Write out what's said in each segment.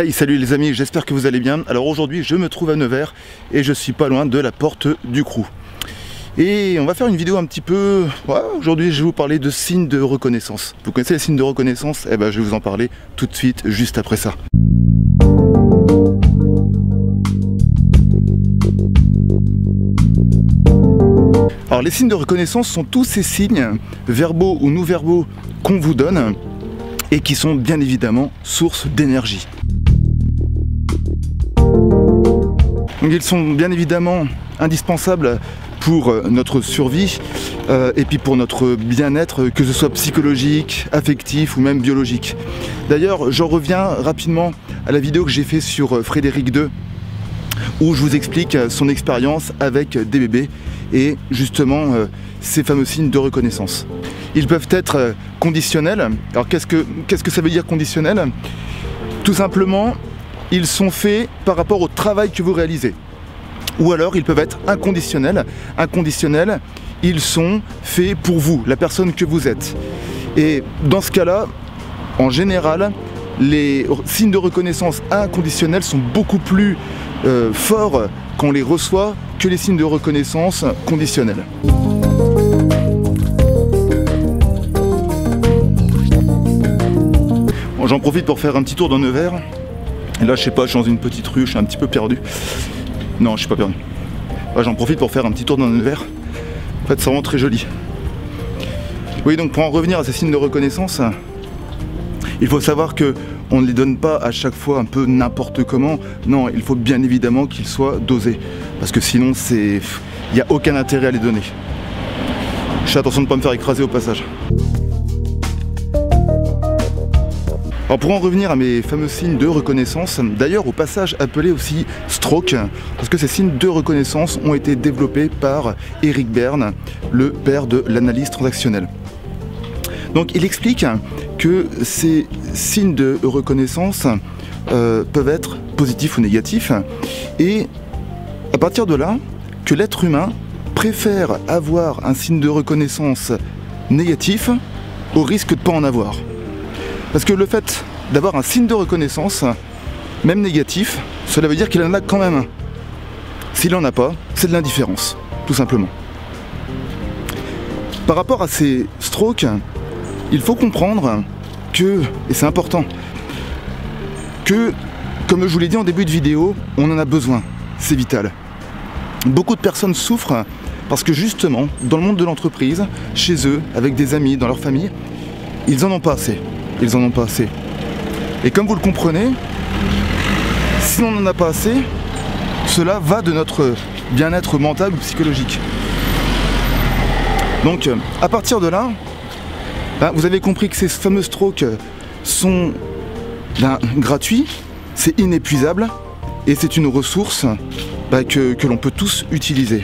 Hey, salut les amis, j'espère que vous allez bien. Alors aujourd'hui, je me trouve à Nevers et je suis pas loin de la porte du Crous. Et on va faire une vidéo un petit peu... aujourd'hui, je vais vous parler de signes de reconnaissance. Vous connaissez les signes de reconnaissance? Eh ben, je vais vous en parler tout de suite, juste après ça. Alors les signes de reconnaissance sont tous ces signes, verbaux ou non-verbaux, qu'on vous donne et qui sont bien évidemment source d'énergie. Donc ils sont bien évidemment indispensables pour notre survie et puis pour notre bien-être, que ce soit psychologique, affectif ou même biologique. D'ailleurs, j'en reviens rapidement à la vidéo que j'ai fait sur Frédéric II, où je vous explique son expérience avec des bébés et justement ces fameux signes de reconnaissance. Ils peuvent être conditionnels. Alors qu'est-ce que ça veut dire conditionnel? Tout simplement, ils sont faits par rapport au travail que vous réalisez. Ou alors ils peuvent être inconditionnels. Inconditionnels, ils sont faits pour vous, la personne que vous êtes. Et dans ce cas-là, en général, les signes de reconnaissance inconditionnels sont beaucoup plus forts quand on les reçoit que les signes de reconnaissance conditionnels. Bon, j'en profite pour faire un petit tour dans Nevers. Et là, je sais pas, je suis dans une petite rue, je suis un petit peu perdu. Non, je suis pas perdu. Ouais, j'en profite pour faire un petit tour dans Nevers. En fait, c'est vraiment très joli. Oui, donc pour en revenir à ces signes de reconnaissance, il faut savoir que on ne les donne pas à chaque fois un peu n'importe comment. Non, il faut bien évidemment qu'ils soient dosés. Parce que sinon, il n'y a aucun intérêt à les donner. Je fais attention de ne pas me faire écraser au passage. Alors pour en revenir à mes fameux signes de reconnaissance, d'ailleurs au passage appelés aussi stroke, parce que ces signes de reconnaissance ont été développés par Eric Berne, le père de l'analyse transactionnelle. Donc il explique que ces signes de reconnaissance peuvent être positifs ou négatifs, et à partir de là, que l'être humain préfère avoir un signe de reconnaissance négatif au risque de ne pas en avoir. Parce que le fait d'avoir un signe de reconnaissance, même négatif, cela veut dire qu'il en a quand même un. S'il n'en a pas, c'est de l'indifférence, tout simplement. Par rapport à ces strokes, il faut comprendre que, et c'est important, que, comme je vous l'ai dit en début de vidéo, on en a besoin, c'est vital. Beaucoup de personnes souffrent parce que justement, dans le monde de l'entreprise, chez eux, avec des amis, dans leur famille, ils en ont pas assez. Ils en ont pas assez. Et comme vous le comprenez, si on n'en a pas assez, cela va de notre bien-être mental ou psychologique. Donc, à partir de là, vous avez compris que ces fameux strokes sont gratuits, c'est inépuisable, et c'est une ressource que l'on peut tous utiliser.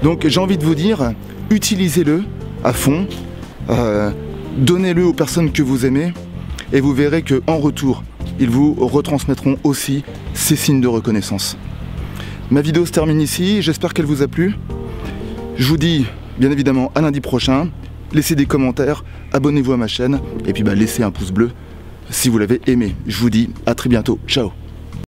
Donc j'ai envie de vous dire, utilisez-le à fond, donnez-le aux personnes que vous aimez et vous verrez qu'en retour, ils vous retransmettront aussi ces signes de reconnaissance. Ma vidéo se termine ici, j'espère qu'elle vous a plu. Je vous dis bien évidemment à lundi prochain. Laissez des commentaires, abonnez-vous à ma chaîne et puis laissez un pouce bleu si vous l'avez aimé. Je vous dis à très bientôt, ciao.